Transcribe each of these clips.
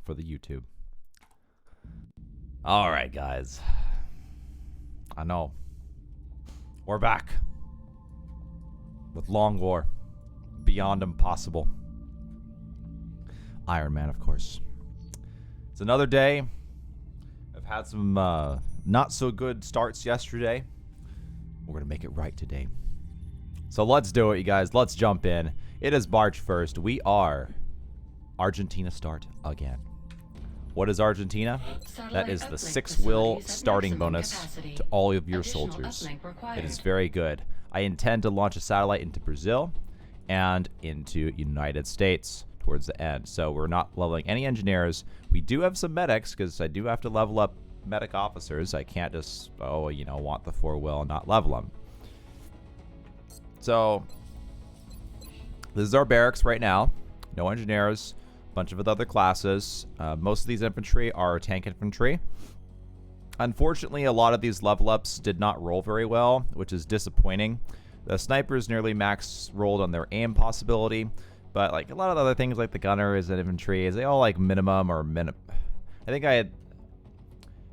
for the YouTube. All right, guys. I know. We're back. With Long War. Beyond Impossible. Ironman, of course. It's another day. I've had some not so good starts yesterday. We're going to make it right today. So let's do it, you guys. Let's jump in. It is March 1st. We are Argentina start again. What is Argentina? That is the 6-will starting bonus to all of your soldiers. It is very good. I intend to launch a satellite into Brazil and into United States towards the end. So we're not leveling any engineers. We do have some medics because I do have to level up medic officers. I can't just, want the 4-will and not level them. So this is our barracks right now. No engineers, a bunch of other classes. Most of these infantry are tank infantry. Unfortunately, a lot of these level ups did not roll very well, which is disappointing. The snipers nearly max rolled on their aim possibility, but like a lot of the other things like the gunners and infantry, they all like minimum or I think I had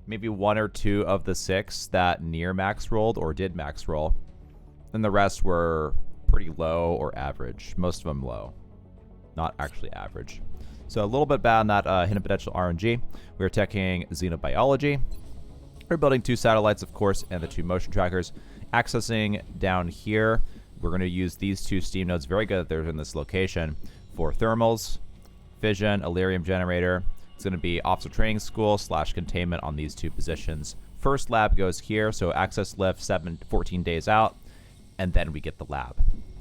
maybe 1 or 2 of the 6 that near max rolled or did max roll. And the rest were pretty low or average. Most of them low. Not actually average. So a little bit bad on that hidden potential RNG. We're taking xenobiology. We're building 2 satellites, of course, and the 2 motion trackers. Accessing down here, we're going to use these 2 steam nodes. Very good that they're in this location for thermals, fission, Illyrium generator. It's going to be officer training school / containment on these 2 positions. First lab goes here, so access lift 14 days out. And then we get the lab.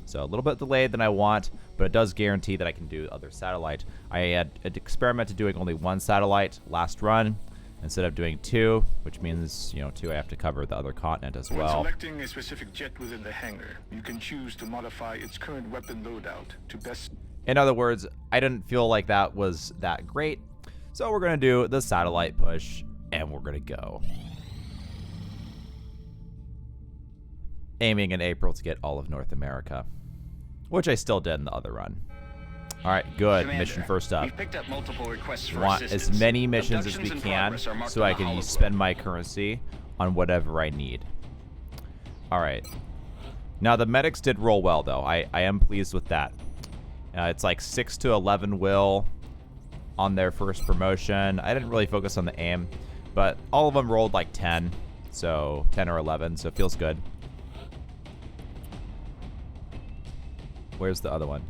So a little bit delayed than I want, but it does guarantee that I can do other satellite. I had experimented doing only 1 satellite last run instead of doing 2, which means, 2 I have to cover the other continent as well. When selecting a specific jet within the hangar, you can choose to modify its current weapon loadout to best... In other words, I didn't feel like that was that great. So we're going to do the satellite push, and we're going to go. Aiming in April to get all of North America, which I still did in the other run. All right, good. Commander, mission first up. We've picked up multiple requests for Want assistance. as many missions as we Abductions in can progress are marked so on I the can hologram. spend my currency on whatever I need. All right. Now, the medics did roll well, though. I am pleased with that. It's like 6 to 11 will on their first promotion. I didn't really focus on the aim, but all of them rolled like 10. So 10 or 11, so it feels good. Where's the other one?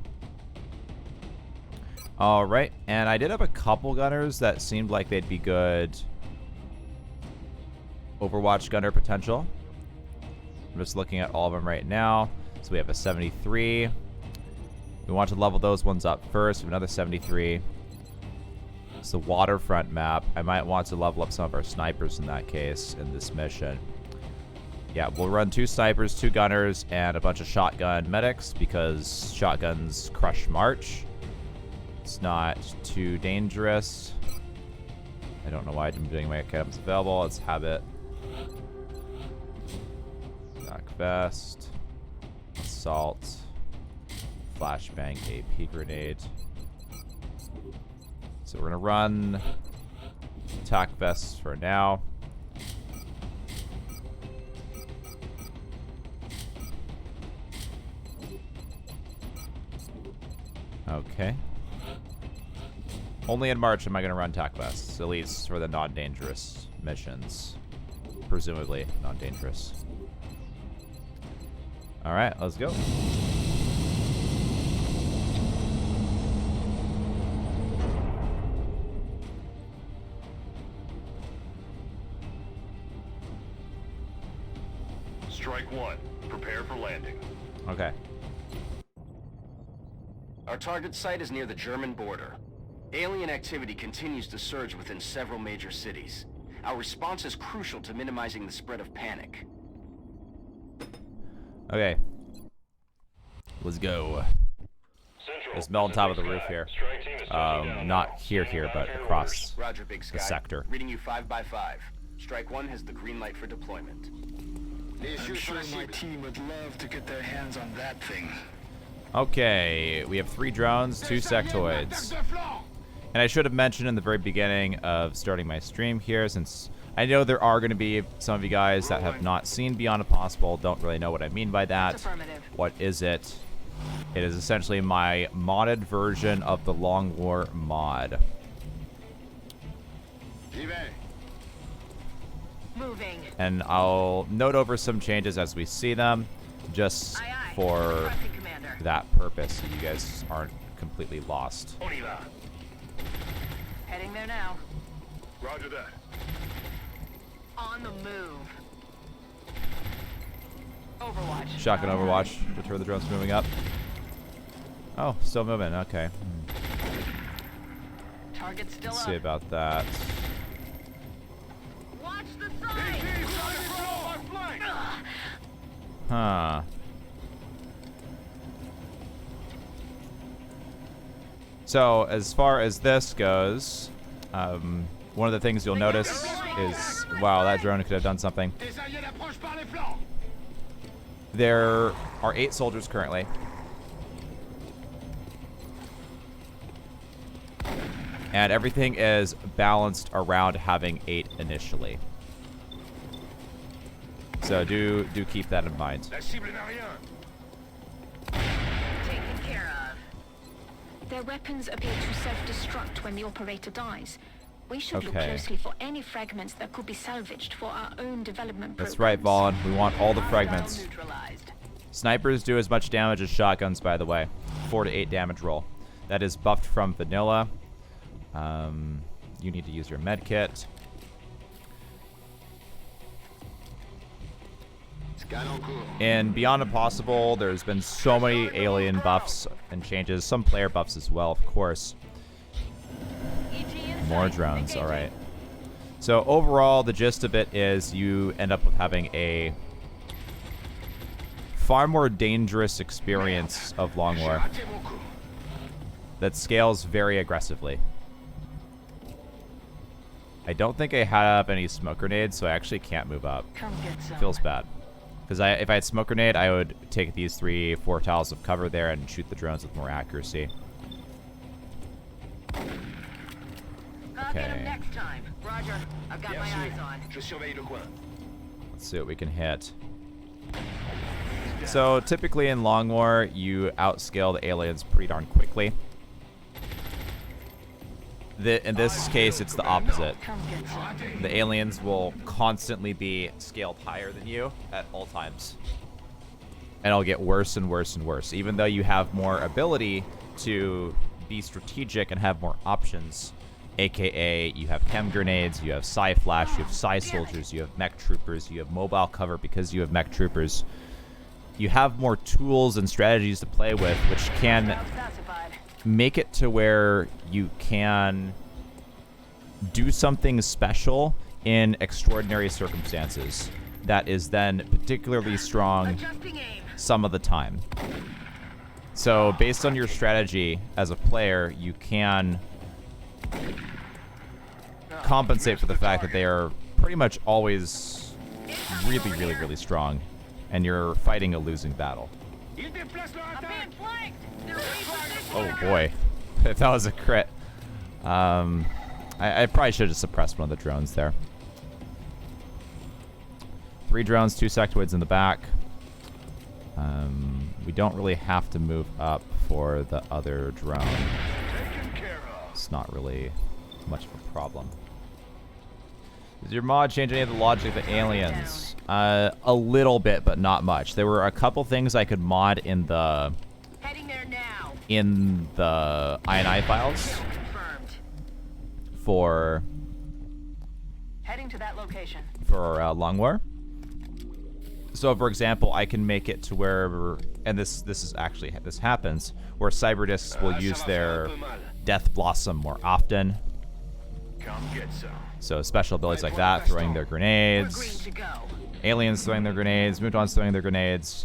All right, and I did have a couple gunners that seemed like they'd be good Overwatch gunner potential. I'm just looking at all of them right now. So we have a 73. We want to level those ones up first. We have another 73. It's the waterfront map. I might want to level up some of our snipers in that case in this mission. Yeah, we'll run 2 snipers, 2 gunners, and a bunch of shotgun medics because shotguns crush March. It's not too dangerous. I don't know why I'm doing my items available. Let's have it. Knock vest. Assault. Flashbang AP grenade. So we're going to run attack vests for now. Okay. Only in March am I going to run tac vests, at least for the non-dangerous missions. Presumably non-dangerous. Alright, let's go. Strike 1. Prepare for landing. Okay. Our target site is near the German border. Alien activity continues to surge within several major cities. Our response is crucial to minimizing the spread of panic. Okay. Let's go. There's Mel on top of the roof here. Not here, but across Roger, Big Sky. the sector. Reading you 5 by 5. Strike 1 has the green light for deployment. I'm sure my team would love to get their hands on that thing. Okay, we have 3 drones, 2 sectoids. And I should have mentioned in the very beginning of starting my stream here, since I know there are going to be some of you guys that have not seen Beyond Impossible, don't really know what I mean by that. What is it? It is essentially my modded version of the Long War mod. Moving. And I'll note over some changes as we see them, just for that purpose, so you guys aren't completely lost. Heading there now. Roger that. On the move. Overwatch. Shotgun Overwatch. Deter the drones moving up. Oh, still moving. Okay. Target still Let's up. see about that. Watch the side. Huh. So, as far as this goes, one of the things you'll notice is, wow, that drone could have done something. There are 8 soldiers currently. And everything is balanced around having 8 initially. So do keep that in mind. Taken care of. Their weapons appear to self-destruct when the operator dies. We should look Okay. closely for any fragments that could be salvaged for our own development programs. That's right, Vaughn. We want all the fragments. Neutralized. Snipers do as much damage as shotguns, by the way. 4 to 8 damage roll. That is buffed from vanilla. You need to use your med kit. In Beyond Impossible, there's been so many alien buffs and changes. Some player buffs as well, of course. More drones, alright. So overall, the gist of it is you end up with having a far more dangerous experience of Long War that scales very aggressively. I don't think I have any smoke grenades, so I actually can't move up. Come get some. Feels bad. Because if I had smoke grenade, I would take these 3-4 tiles of cover there and shoot the drones with more accuracy. I'll get him Okay. next time. Roger. I've got my eyes on. Let's see what we can hit. So typically in Long War, you outscale the aliens pretty darn quickly. In this case, it's the opposite. Come get some. The aliens will constantly be scaled higher than you at all times. And it'll get worse and worse and worse. Even though you have more ability to be strategic and have more options, aka you have chem grenades, you have psi flash, you have psi soldiers, you have mech troopers, you have mobile cover because you have mech troopers. You have more tools and strategies to play with, which can Classified. make it to where you can do something special in extraordinary circumstances that is then particularly strong Adjusting aim. some of the time. So based on your strategy as a player, you can compensate for the fact that they are pretty much always really, really, really strong, and you're fighting a losing battle. I'm being flanked. They're Oh boy, if that was a crit. I probably should have suppressed one of the drones there. 3 drones, 2 sectoids in the back. We don't really have to move up for the other drone. It's not really much of a problem. Does your mod change any of the logic of the aliens? A little bit, but not much. There were a couple things I could mod in the Heading there now. INI files Confirmed. for Heading to that location. Long War. So, for example, I can make it to where, and this happens, where cyber discs will use their Death Blossom more often. Come get some. So special abilities like that, throwing their We're green grenades, to go. aliens throwing their grenades, mutants throwing their grenades.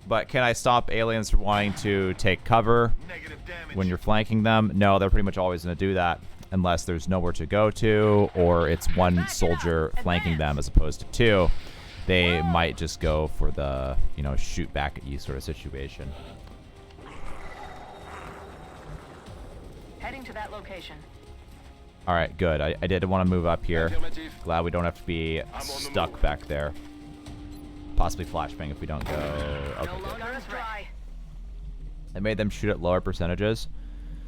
But can I stop aliens from wanting to take cover Negative damage. when you're flanking them? No, they're pretty much always going to do that unless there's nowhere to go to, or it's one soldier flanking them as opposed to 2. They might just go for the, shoot back at you sort of situation. Heading to that location. All right, good. I did want to move up here. Glad we don't have to be stuck back there. Possibly flashbang if we don't go. Okay, No good. longer dry. I made them shoot at lower percentages.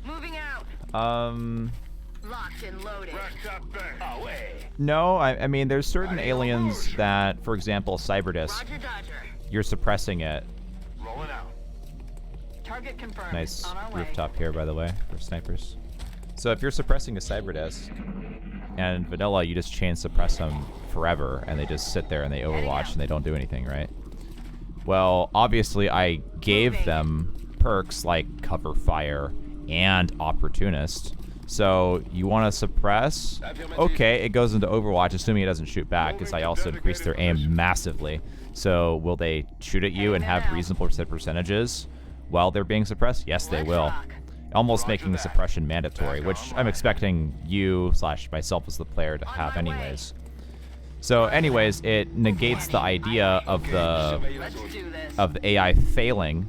Moving out. Locked and loaded. No, I mean, there's certain aliens that, for example, Cyberdisc, Roger, Dodger. you're suppressing it. Rolling out. Target confirmed. Nice On our way. rooftop here, by the way, for snipers. So if you're suppressing a Cyberdisc, and vanilla, you just chain suppress them forever, and they just sit there and they overwatch and they don't do anything, right? Well, obviously, I gave them perks like cover fire and opportunist. So you want to suppress? Okay, it goes into Overwatch, assuming it doesn't shoot back, because I also increased their aim massively. So will they shoot at you and have reasonable percentages while they're being suppressed? Yes, they will. Almost making the suppression mandatory, which I'm expecting you / myself as the player to have anyways. So anyways, it negates the idea of the AI failing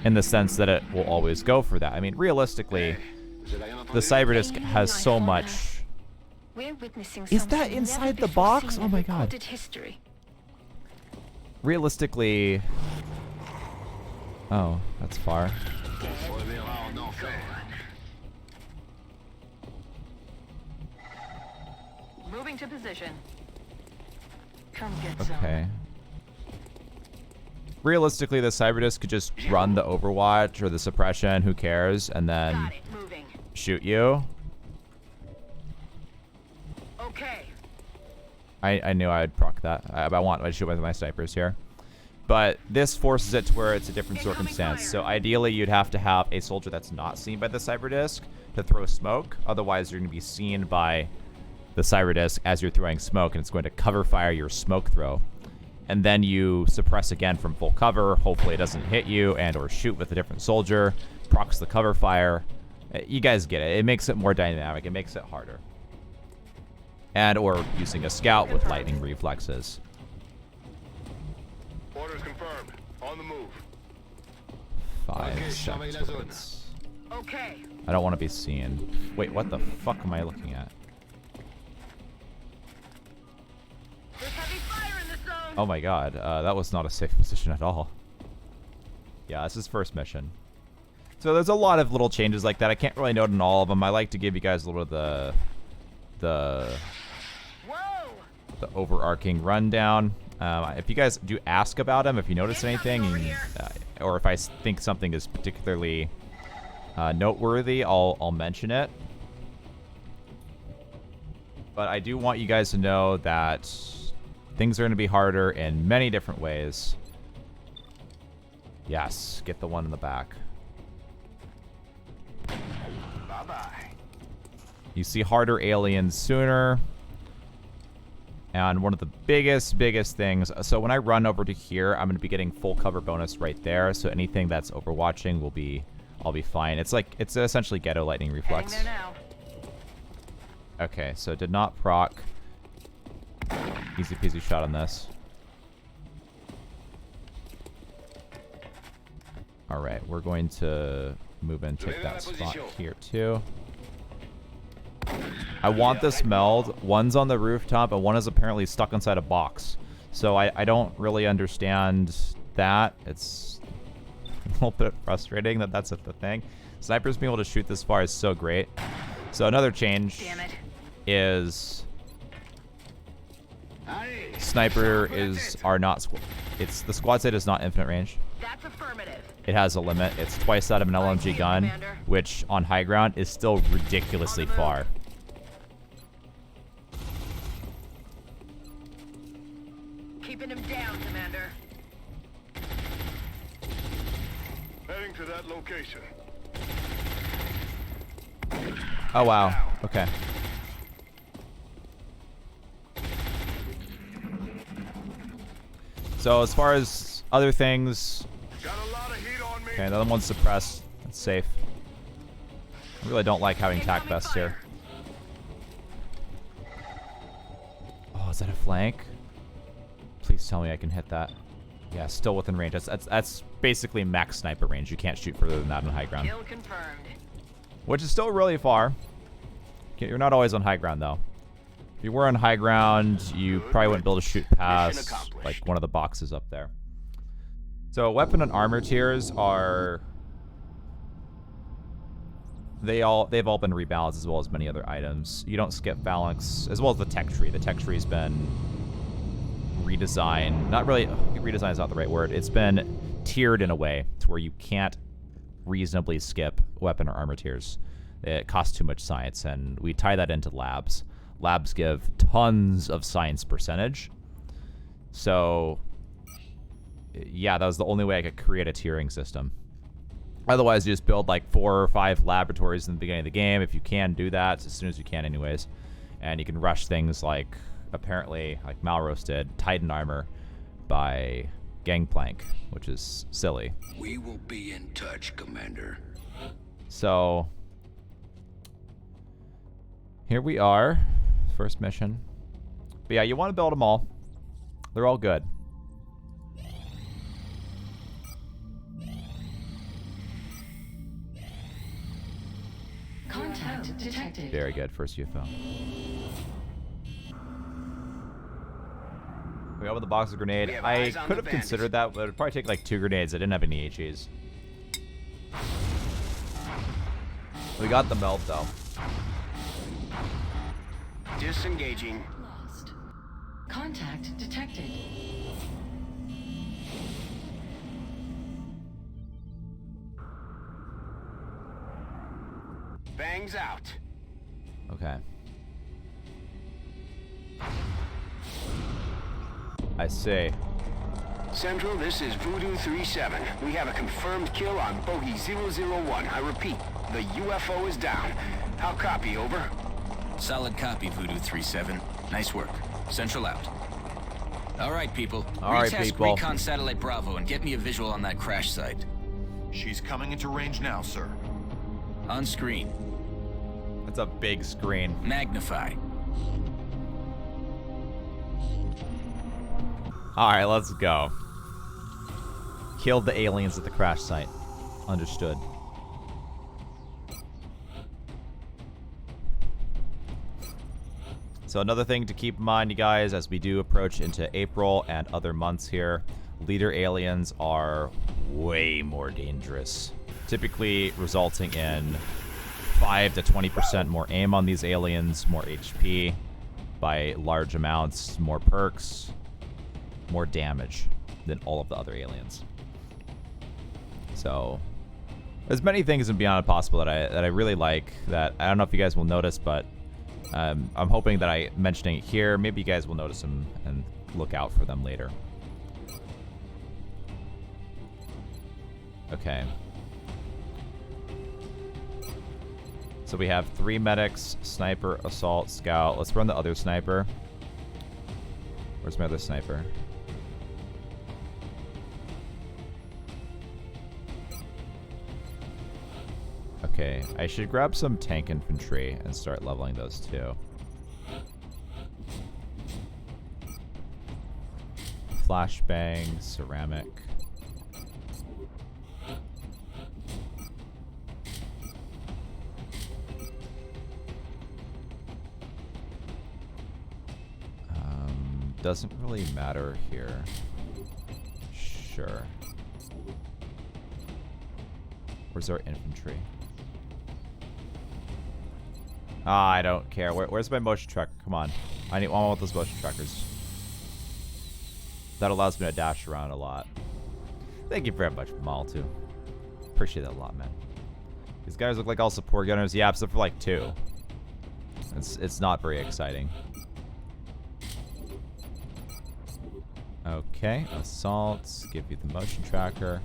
in the sense that it will always go for that. I mean, realistically, the Cyberdisc has so much. We're witnessing Is that something inside never the before box? seen Oh in my God. recorded history. Realistically, oh, that's far. Moving to position. Come get some. Okay. Realistically, the Cyberdisc could just run the Overwatch or the suppression, who cares, and then Got it. Moving. shoot you. Okay. I knew I'd proc that. I shoot with my snipers here. But this forces it to where it's a different circumstance. So ideally, you'd have to have a soldier that's not seen by the Cyberdisc to throw smoke. Otherwise, you're going to be seen by the Cyberdisc as you're throwing smoke, and it's going to cover fire your smoke throw. And then you suppress again from full cover. Hopefully it doesn't hit you and or shoot with a different soldier. Procs the cover fire. You guys get it. It makes it more dynamic. It makes it harder. And or using a scout with lightning reflexes. Orders confirmed. On the move. 5 Okay, seconds. Okay. I don't want to be seen. Wait, what the fuck am I looking at? There's heavy fire in the zone. Oh my god, that was not a safe position at all. Yeah, this is first mission. So there's a lot of little changes like that. I can't really note on all of them. I like to give you guys a little bit of the overarching rundown. If you guys do ask about them, if you notice anything, or if I think something is particularly noteworthy, I'll mention it. But I do want you guys to know that things are going to be harder in many different ways. Yes, get the one in the back. Bye-bye. You see harder aliens sooner. And one of the biggest things, so when I run over to here, I'm going to be getting full cover bonus right there. So anything that's overwatching I'll be fine. It's essentially ghetto lightning reflex. Heading there now. Okay, so did not proc. Easy peasy shot on this. Alright, we're going to move in, take that spot here too. I want this meld. One's on the rooftop and one is apparently stuck inside a box. So I don't really understand that. It's a little bit frustrating that that's the thing. Snipers being able to shoot this far is so great. So another change is sniper are not the squad sight is not infinite range. That's affirmative. It has a limit. It's twice that of an LMG gun, which on high ground is still ridiculously far. Keeping him down, Commander. Heading to that location. Oh wow. Okay. So as far as other things, Got a lot of heat on me. okay, another one's suppressed. That's safe. I really don't like having tac vests here. Oh, is that a flank? Please tell me I can hit that. Yeah, still within range. That's basically max sniper range. You can't shoot further than that on high ground. Kill confirmed. which is still really far. You're not always on high ground, though. If you were on high ground, you probably wouldn't be able to shoot past like one of the boxes up there. So weapon and armor tiers are... they've all been rebalanced, as well as many other items. You don't skip phalanx, as well as the tech tree. The tech tree's been redesigned. Not really, redesign is not the right word. It's been tiered in a way to where you can't reasonably skip weapon or armor tiers. It costs too much science, and we tie that into labs. Labs give tons of science percentage. So, yeah, that was the only way I could create a tiering system. Otherwise, you just build like 4 or 5 laboratories in the beginning of the game, if you can do that, as soon as you can anyways. And you can rush things like, apparently, like Malros did, Titan armor by Gangplank, which is silly. We will be in touch, Commander. So, here we are. First mission. But yeah, you want to build them all. They're all good. Contact detected. Very good. First UFO. We opened the box of grenade. I could have considered that, but it would probably take like 2 grenades. I didn't have any HEs. We got the melt though. Disengaging. Lost. Contact detected. Bangs out. Okay. I see. Central, this is Voodoo 37. We have a confirmed kill on Bogey 001. I repeat, the UFO is down. How copy, over? Solid copy, Voodoo 37. Nice work. Central out. All right, people. All right, Retest people. Recon Satellite Bravo and get me a visual on that crash site. She's coming into range now, sir. On screen. That's a big screen. Magnify. Alright, let's go. Killed the aliens at the crash site. Understood. So another thing to keep in mind, you guys, as we do approach into April and other months here, leader aliens are way more dangerous. Typically resulting in 5 to 20% more aim on these aliens, more HP by large amounts, more perks, more damage than all of the other aliens. So there's many things in Beyond Impossible that I really like, that I don't know if you guys will notice, but I'm hoping that I mentioning it here, maybe you guys will notice them and look out for them later. Okay. So we have 3 medics, sniper, assault, scout. Let's run the other sniper. Where's my other sniper? Okay, I should grab some tank infantry and start leveling those too. Flashbang, ceramic. Doesn't really matter here. Sure. Where's our infantry? Ah, I don't care. Where's my motion tracker? Come on. I want those motion trackers. That allows me to dash around a lot. Thank you very much, Mal, too. Appreciate that a lot, man. These guys look like all support gunners. Yeah, except for like 2. It's not very exciting. Okay, assaults. Give you the motion tracker.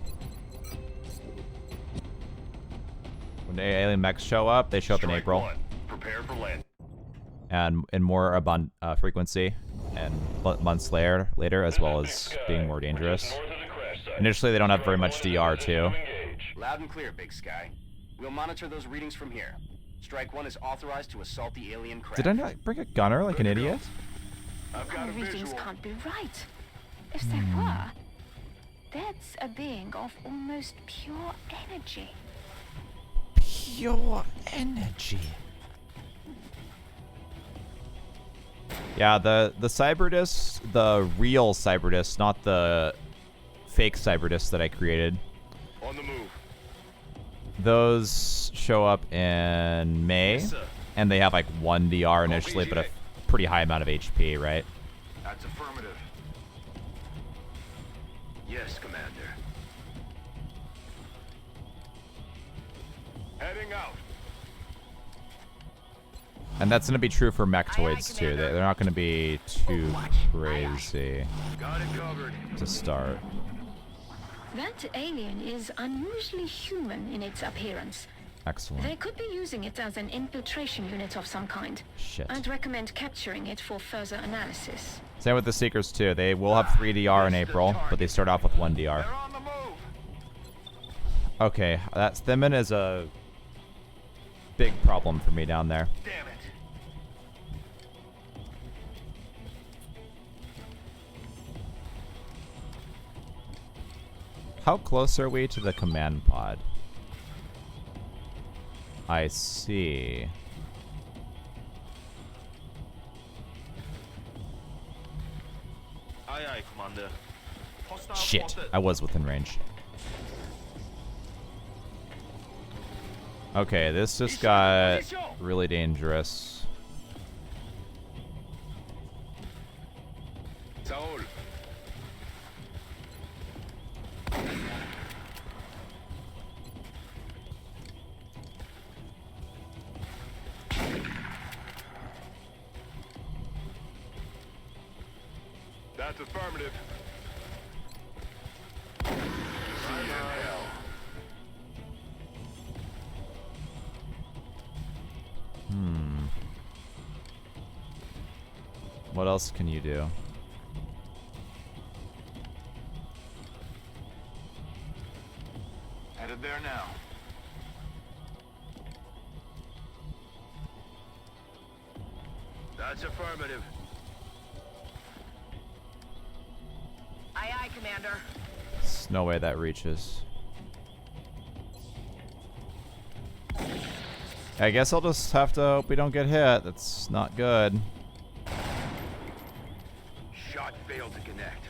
When the alien mechs show up, they show up in April. Prepare for land. And in more abundant frequency and months later, as well as being more dangerous. Initially, they don't have very much DR too. Loud and clear, Big Sky. We'll monitor those readings from here. Strike 1 is authorized to assault the alien craft. Did I not bring a gunner like an idiot? I've got Our a readings visual. can't be right. If they were, that's a being of almost pure energy. Pure Energy. Yeah, the Cyberdiscs, the real Cyberdiscs, not the fake Cyberdiscs that I created. On the move. Those show up in May, Yes, sir. and they have like 1 DR initially, but a pretty high amount of HP, right? That's affirmative. Yes, Commander. Heading out. And that's going to be true for mechtoids too. They're not going to be too crazy Got it covered. to start. That alien is unusually human in its appearance. Excellent. They could be using it as an infiltration unit of some kind. Shit. I'd recommend capturing it for further analysis. Same with the Seekers too. They will have 3 DR in April, but they start off with 1 DR. They're on the move. Okay, that Thimin is a big problem for me down there. Damn it. How close are we to the command pod? I see. Aye, aye, Commander. Hostile Shit, spotted. I was within range. Okay, this just got really dangerous. Saul. That's affirmative. What else can you do? Headed there now. That's affirmative. Aye, aye, Commander. There's no way that reaches. I guess I'll just have to hope we don't get hit. That's not good. Shot failed to connect.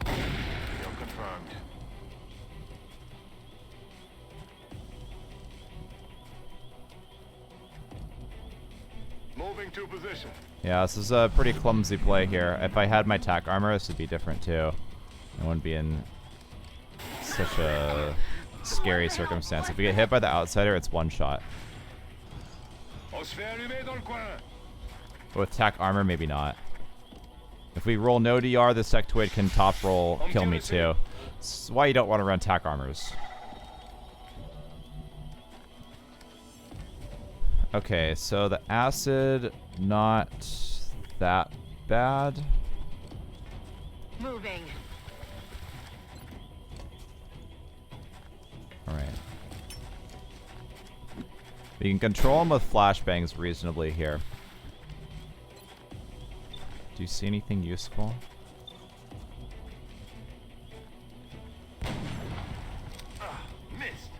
Kill confirmed. Moving to position. Yeah, this is a pretty clumsy play here. If I had my tack armor, this would be different too. I wouldn't be in such a scary circumstance. If we get hit by the outsider, it's one shot. On se fait allumer dans le coin. But with tack armor, maybe not. If we roll no DR, the sectoid can top roll kill me too. That's why you don't want to run tack armors. Okay, so the acid, not that bad. Moving. Alright. We can control them with flashbangs reasonably here. Do you see anything useful? Missed.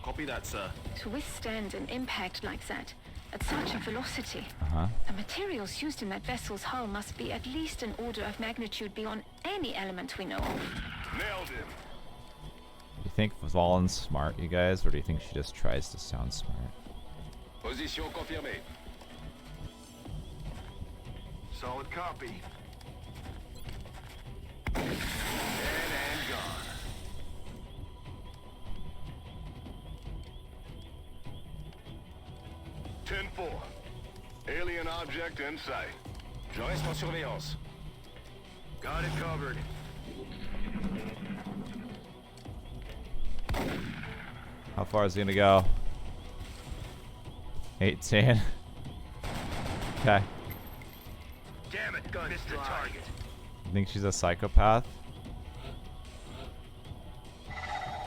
Copy that, sir. To withstand an impact like that, at such a velocity, Uh-huh. the materials used in that vessel's hull must be at least an order of magnitude beyond any element we know of. Nailed him. Do you think Valen's smart, you guys, or do you think she just tries to sound smart? Position confirmée. Solid copy. Dead and gone. Ten-4. Alien object in sight. Je reste en surveillance. Got it covered. How far is he gonna go? 18. Okay. Damn it, gun missed the target. You think she's a psychopath?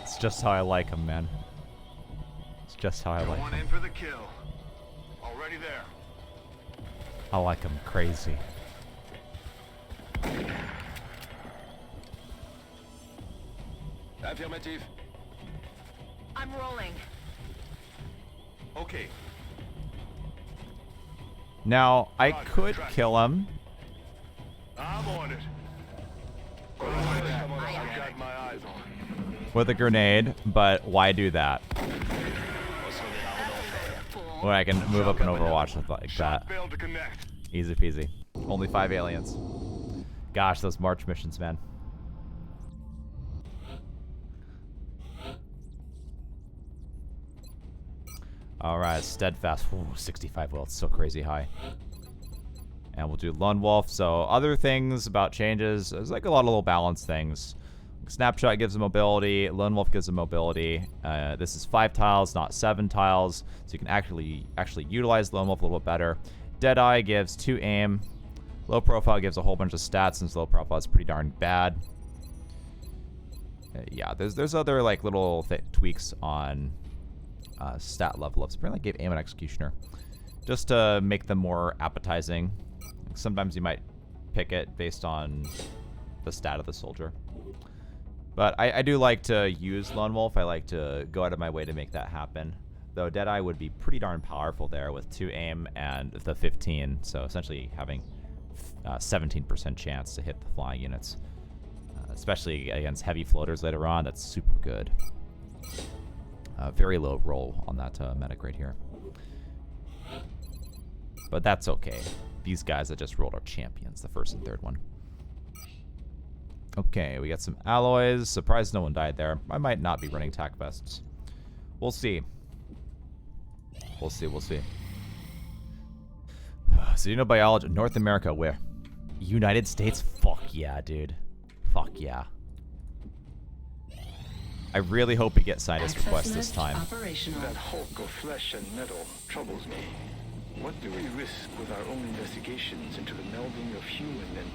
It's just how I like him, man. It's just how I like Going him. in for the kill. Already there. I like him crazy. Affirmative. rolling. Okay. Now, I could kill him. I'm on it. I've got my eyes on. With a grenade, but why do that? When I can move up and Overwatch with like that. Failed to connect. Easy peasy. Only 5 aliens. Gosh, those March missions, man. Alright, Steadfast. Ooh, 65 will. It's so crazy high. And we'll do Lone Wolf. So other things about changes. There's like a lot of little balance things. Snapshot gives them mobility. Lone Wolf gives them mobility. This is 5 tiles, not 7 tiles. So you can actually utilize Lone Wolf a little bit better. Deadeye gives 2 aim. Low profile gives a whole bunch of stats since low profile is pretty darn bad. Yeah, there's other like little tweaks on stat level ups. Apparently I gave aim and executioner just to make them more appetizing. Sometimes you might pick it based on the stat of the soldier. But I do like to use Lone Wolf. I like to go out of my way to make that happen. Though Deadeye would be pretty darn powerful there with 2 aim and the 15. So essentially having 17% chance to hit the flying units. Especially against heavy floaters later on. That's super good. Very low roll on that medic right here. But that's okay. These guys that just rolled are champions, the first and third one. Okay, we got some alloys. Surprised no one died there. I might not be running tac vests. We'll see. We'll see, we'll see. Xenobiology. North America, where? United States? Fuck yeah, dude. Fuck yeah. I really hope we get scientist requests this time. That hulk of flesh and metal troubles me. What do we risk with our own investigations into the melding of human and...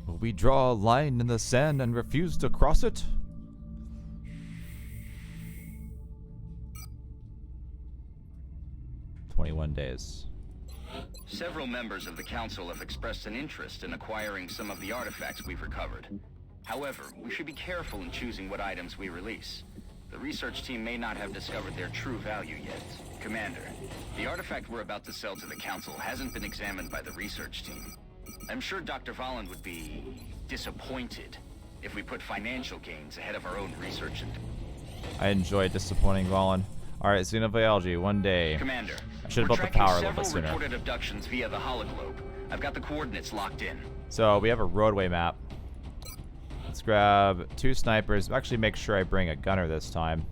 Will we draw a line in the sand and refuse to cross it? "21 days. Several members of the Council have expressed an interest in acquiring some of the artifacts we've recovered. However, we should be careful in choosing what items we release. The research team may not have discovered their true value yet. Commander, the artifact we're about to sell to the Council hasn't been examined by the research team. I'm sure Dr. Volland would be disappointed if we put financial gains ahead of our own research and... I enjoy disappointing Volland. Alright, xenobiology, 1 day. Commander, I should have built the power a little bit several sooner. reported abductions via the hologlobe. I've got the coordinates locked in. So we have a roadway map. Let's grab 2 snipers. Actually, make sure I bring a gunner this time.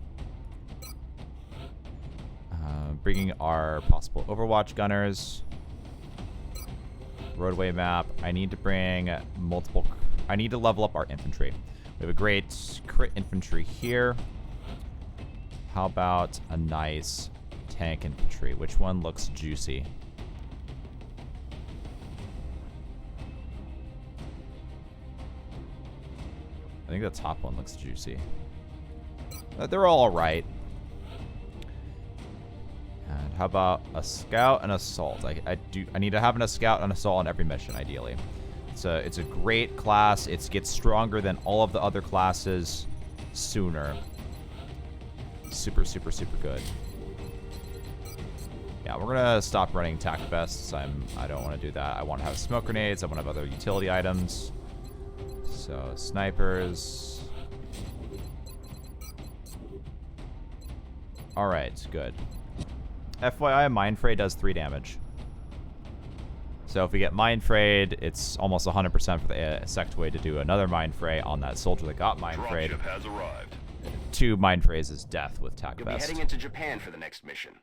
Bringing our possible Overwatch gunners. Roadway map. I need to bring multiple... I need to level up our infantry. We have a great crit infantry here. How about a nice tank infantry? Which one looks juicy? I think the top one looks juicy. They're all alright. And how about a scout and assault? I need to have a scout and assault on every mission, ideally. It's a great class. It gets stronger than all of the other classes sooner. Super, super, super good. Yeah, we're gonna stop running tac vests. I don't want to do that. I want to have smoke grenades. I want to have other utility items. So snipers. All right, good. FYI, Mind Fray does 3 damage. So if we get Mind Frayed, it's almost 100% for the Sectoid to do another Mind Fray on that soldier that got Mind Frayed. Dropship has arrived. 2 Mind Frays is death with tac You'll be vest. heading into Japan for the next mission.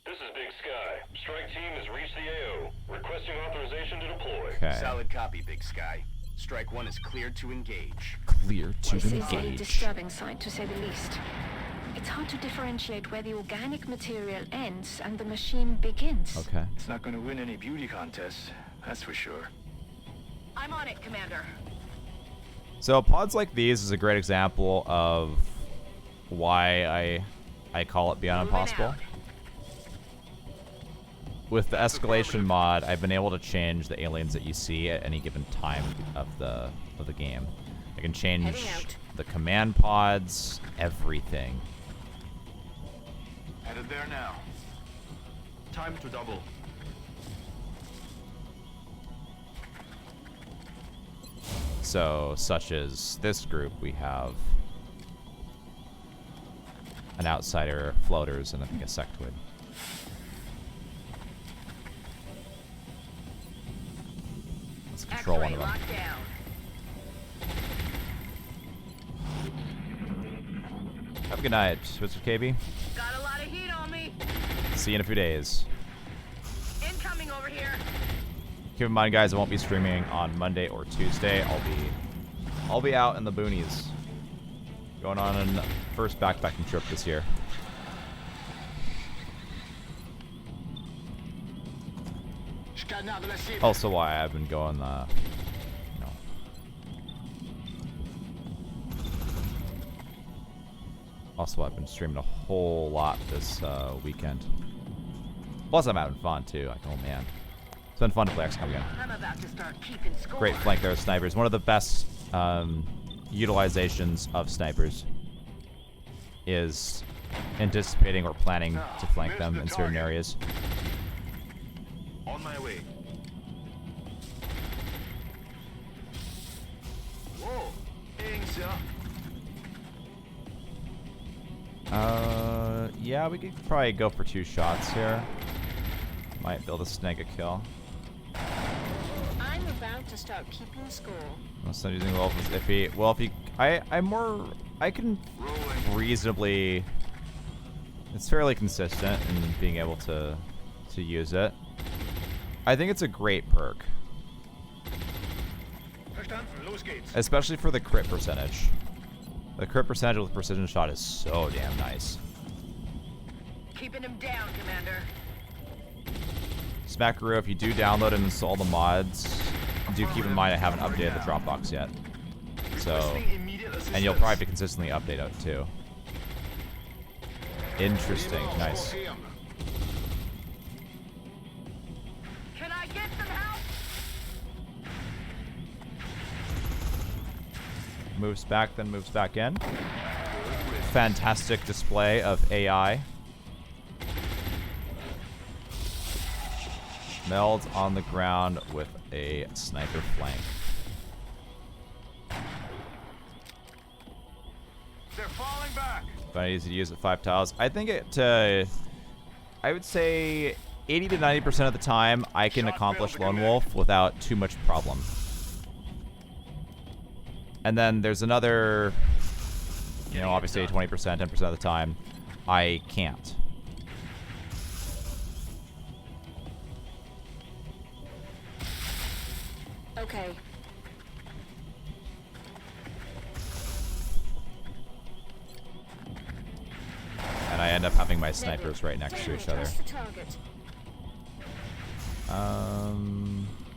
This is Big Sky. Strike team has reached the AO. Requesting authorization to deploy. Okay. Solid copy, Big Sky. Strike 1 is cleared to engage. Clear to This is a engage. disturbing sight, to say the least. It's hard to differentiate where the organic material ends and the machine begins. Okay. It's not going to win any beauty contests, that's for sure. I'm on it, Commander. So pods like these is a great example of why I call it Beyond Moving Impossible. out. with the escalation mod, I've been able to change the aliens that you see at any given time of the game. I can change the command pods, everything. Headed there now. Time to double. So, such as this group, we have an outsider, floaters, and I think a sectoid. Let's control one of them. Have a good night, Mr. KB. Got a lot of heat on me. See you in a few days. Incoming over here. Keep in mind, guys, I won't be streaming on Monday or Tuesday. I'll be out in the boonies, going on a first backpacking trip this year. Also, why I've been going, Also, I've been streaming a whole lot this weekend. Plus, I'm having fun too. Like, oh man, it's been fun to play XCOM again. I'm about to start keeping score. Great flank there with snipers. One of the best utilizations of snipers is anticipating or planning to flank them in certain areas. On my way. Whoa. Thanks, yeah, we could probably go for 2 shots here. Might be able to snag a kill. I'm about to start keeping score. Unless I'm using Wolf as iffy. Well, if I can reasonably. It's fairly consistent in being able to use it. I think it's a great perk, especially for the crit percentage. The crit percentage with precision shot is so damn nice. Keeping him down, Commander. Smackaroo, if you do download and install the mods, do keep in mind I haven't updated the Dropbox yet. So, and you'll probably have to consistently update it too. Interesting, nice. Can I get some help? Moves back, then moves back in. Fantastic display of AI. Meld on the ground with a sniper flank. They're falling back. But easy to use at 5 tiles. I think it, I would say 80 to 90% of the time I can accomplish Lone Wolf without too much problem. And then there's another, you know, obviously 20%, 10% of the time I can't. Okay. And I end up having my snipers right next to each other.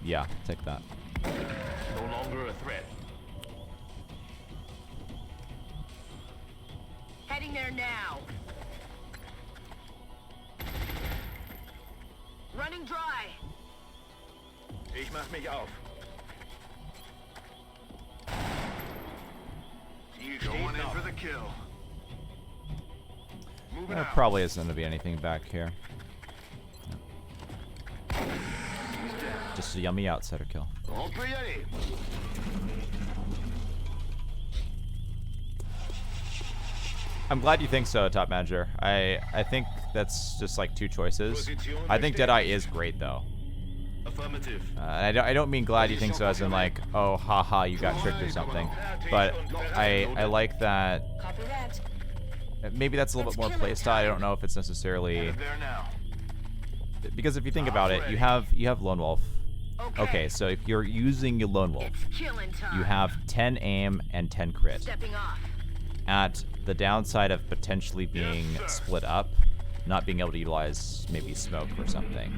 Yeah, take that. No longer a threat. Heading there now. Running dry. Ich mach mich auf. Going in for the kill. There probably isn't going to be anything back here. Just a yummy outsider kill. I'm glad you think so, Top Manager. I think that's just like 2 choices. I think Deadeye is great though. Affirmative. I don't mean glad you think so as in like, oh haha, you got tricked or something. But I like that. Copy that. Maybe that's a little bit more playstyle. I don't know if it's necessarily, because if you think about it, you have Lone Wolf. Okay, so if you're using your Lone Wolf, you have 10 aim and 10 crit. Stepping off. At the downside of potentially being split up, not being able to utilize maybe smoke or something.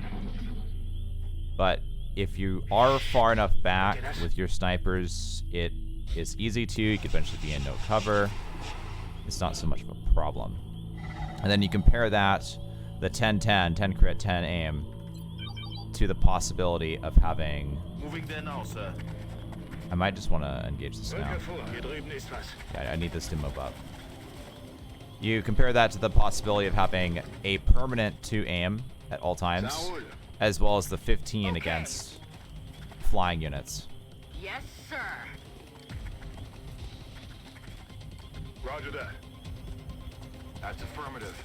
But if you are far enough back with your snipers, it is easy to. You could eventually be in no cover. It's not so much of a problem. And then you compare that, the 10-10, 10 crit, 10 aim, to the possibility of having... Moving there now, sir. I might just want to engage this now. Rücke vor. Hier drüben ist was. Yeah, I need this to move up. You compare that to the possibility of having a permanent 2 aim at all times, Saul. as well as the 15 against flying units. Yes, sir. Roger that. That's affirmative.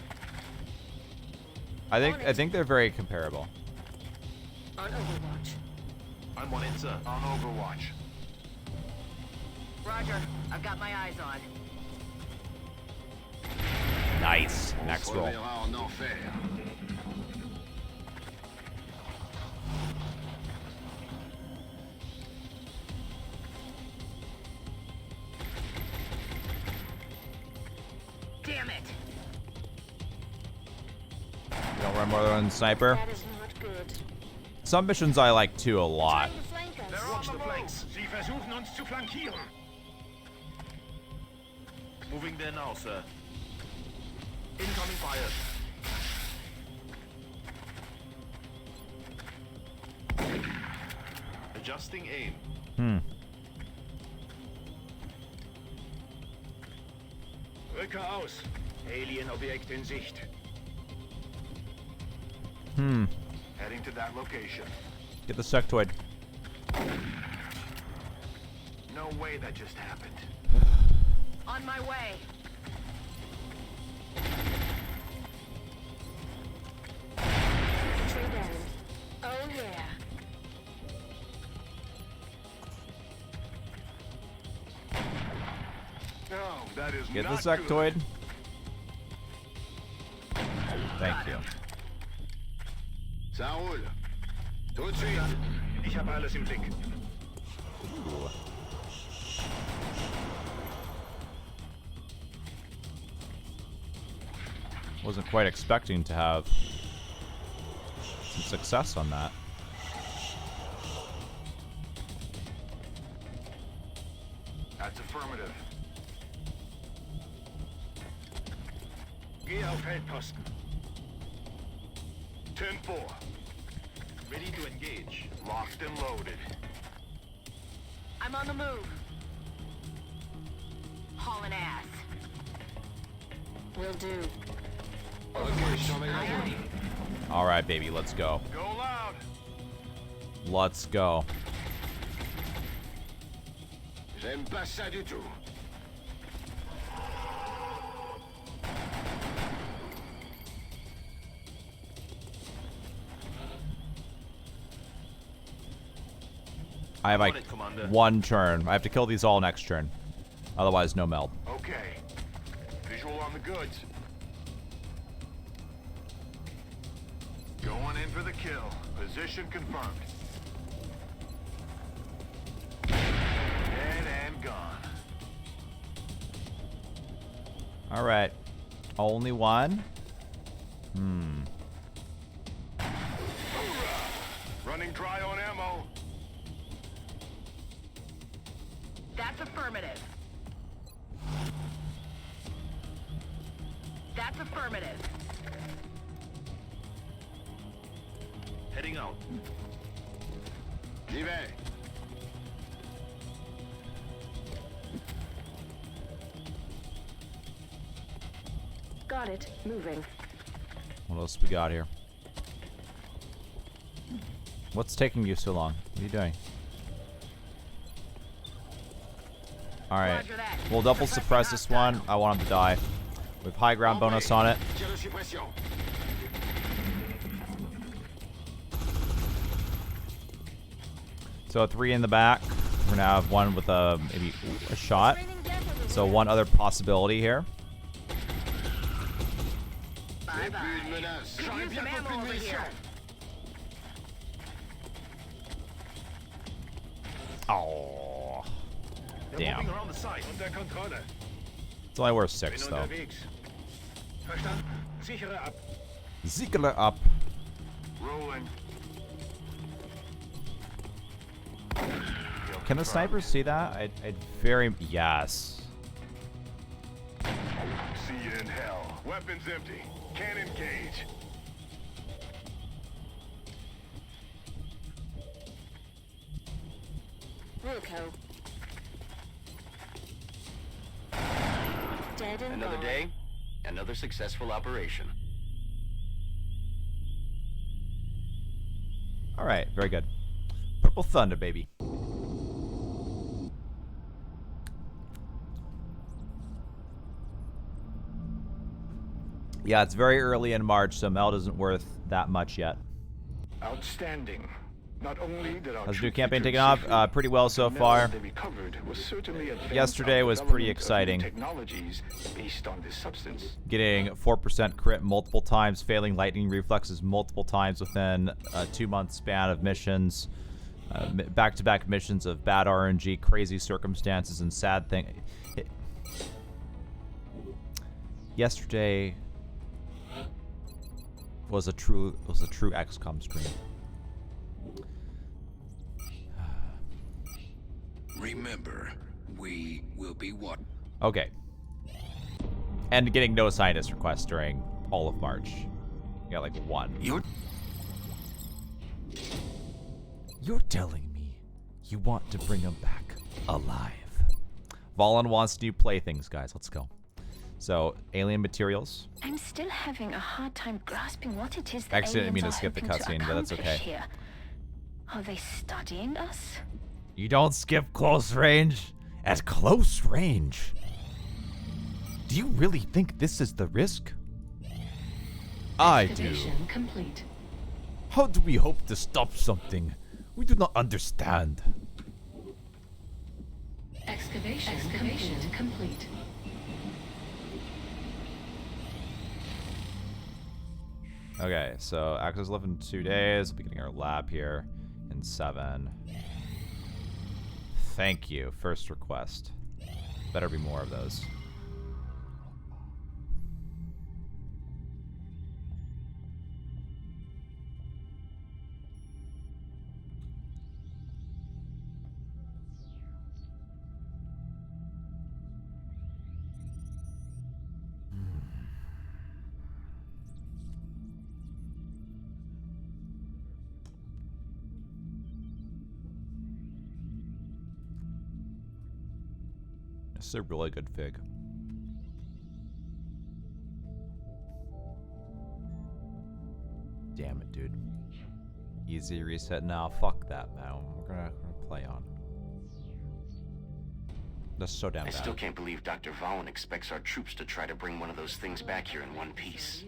I think they're very comparable. On Overwatch. I'm on it, sir. On Overwatch. Roger. I've got my eyes on. Nice. Next roll. Reviendra en enfer. Damn it. You don't run more than sniper. That is not good. Some missions I like too a lot. Trying to flank us. They're on the flanks. Sie versuchen uns zu flankieren. Moving there now, sir. Incoming fire. Adjusting aim. Rücke aus. Alien-Objekt in Sicht. Heading to that location. Get the sectoid. No way that just happened. On my way. Tree down. Oh yeah. No, that is Get the not sectoid. Thank you. Ça roule. Tout de suite. Ich habe alles im Blick. Wasn't quite expecting to have some success on that. That's affirmative. Geh auf Feldposten. 10-4. Ready to engage. Locked and loaded. I'm on the move. Hauling ass. Will do. Ok, surveillance. All right, baby, let's go. Go loud. Let's go. J'aime pas ça du tout. I have like On it, Commander. one turn. I have to kill these all next turn. Otherwise, no meld. Okay. Visual on the goods. Going in for the kill. Position confirmed. Dead and gone. All right. Only one? Running dry on ammo. That's affirmative. That's affirmative. Heading out. J'y vais. Got it. Moving. What else we got here? What's taking you so long? What are you doing? Alright. Roger that. We'll double suppress this one. I want him to die. With high ground bonus on it. Tir de suppression. So 3 in the back. We're gonna have one with a maybe a shot. So one other possibility here. Plus une menace. Could use some ammo over here. Oh, They're damn. moving around the site. Unter Kontrolle. It's only worth Bin 6 though. unterwegs. Verstanden? Sichere ab. Ziegler up. Rolling. Can the snipers see that? I'd very yes. See you in hell. Weapons empty. Cannon cage. Wilco. Dead and Another gone. day, another successful operation. All right, very good. Purple Thunder, baby. Yeah, it's very early in March, so meld isn't worth that much yet. Outstanding. Not only did our How's the new troops campaign return taking off? safely, Pretty well so the far. meld they recovered was certainly advanced Yesterday our was pretty development of exciting. new technologies based on this substance. Getting 4% crit multiple times, failing lightning reflexes multiple times within a 2-month span of missions. Back-to-back missions of bad RNG, crazy circumstances, and sad thing. Yesterday was a true XCOM stream. Remember, we will be what? Okay. And getting no scientist requests during all of March. You got like one. You're telling me you want to bring him back alive. Valen wants new playthings, guys. Let's go. So, alien materials. I'm still having a hard time grasping what it is that Actually, I didn't mean aliens to are skip the hoping to cutscene, but that's accomplish okay. here. Are they studying us? You don't skip close range. At close range? Do you really think this is the risk? I do. Excavation complete. How do we hope to stop something we do not understand? Excavation complete. Okay, so access left in 2 days. We'll be getting our lab here in 7. Thank you. First request. Better be more of those. This is a really good fig. Damn it, dude. Easy reset now. Fuck that, man. We're gonna play on. That's so damn I bad. still can't believe Dr. Valen expects our troops to try to bring one of those things back here in one piece.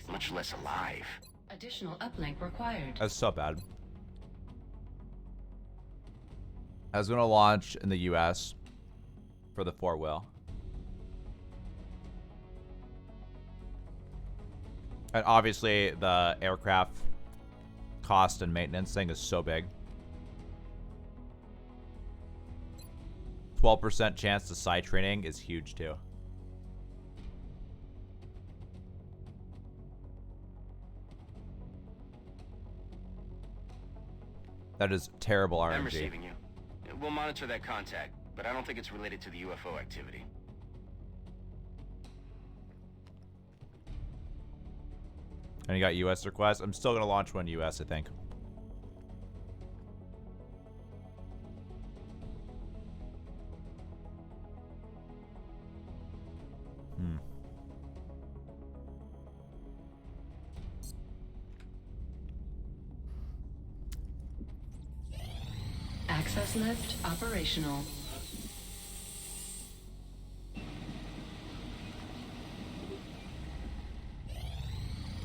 Much less alive. Additional uplink required. That's so bad. I was gonna launch in the US for the 4-wheel. And obviously the aircraft cost and maintenance thing is so big. 12% chance to side training is huge too. That is terrible RNG. I'm receiving you. We'll monitor that contact, but I don't think it's related to the UFO activity. And you got US requests. I'm still gonna launch one US, I think. Access lift operational.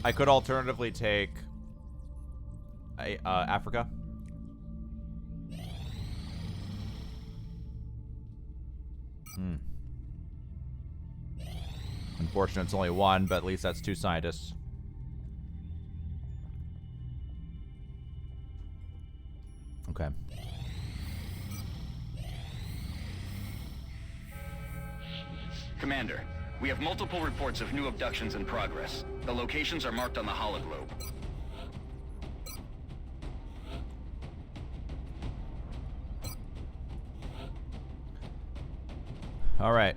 I could alternatively take Africa. Unfortunate it's only one, but at least that's 2 scientists. Okay. Commander, we have multiple reports of new abductions in progress. The locations are marked on the hologlobe. All right.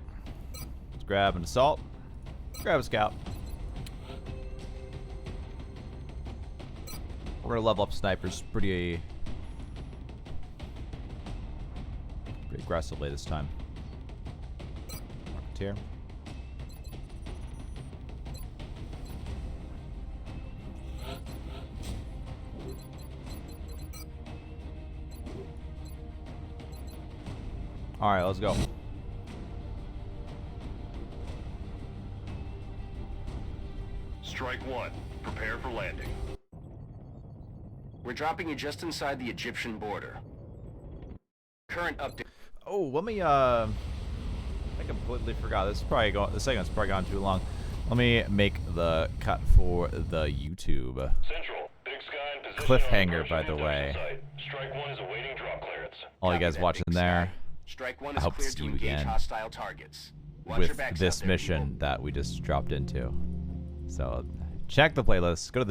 Let's grab an assault. Grab a scout. We're gonna level up snipers pretty aggressively this time. Here. All right, let's go. Strike 1. Prepare for landing. We're dropping you just inside the Egyptian border. Current update. Oh, let me I completely forgot. This is probably going. The segment's probably gone too long. Let me make the cut for the YouTube. Central, Big Sky in position Cliffhanger, on by the way. site. Strike 1 is awaiting drop clearance. All you guys watching there, Strike 1 I is hope to cleared see to you engage again hostile targets. Watch your with backs out this there, mission people. that we just dropped into. So check the playlist. Go to the next.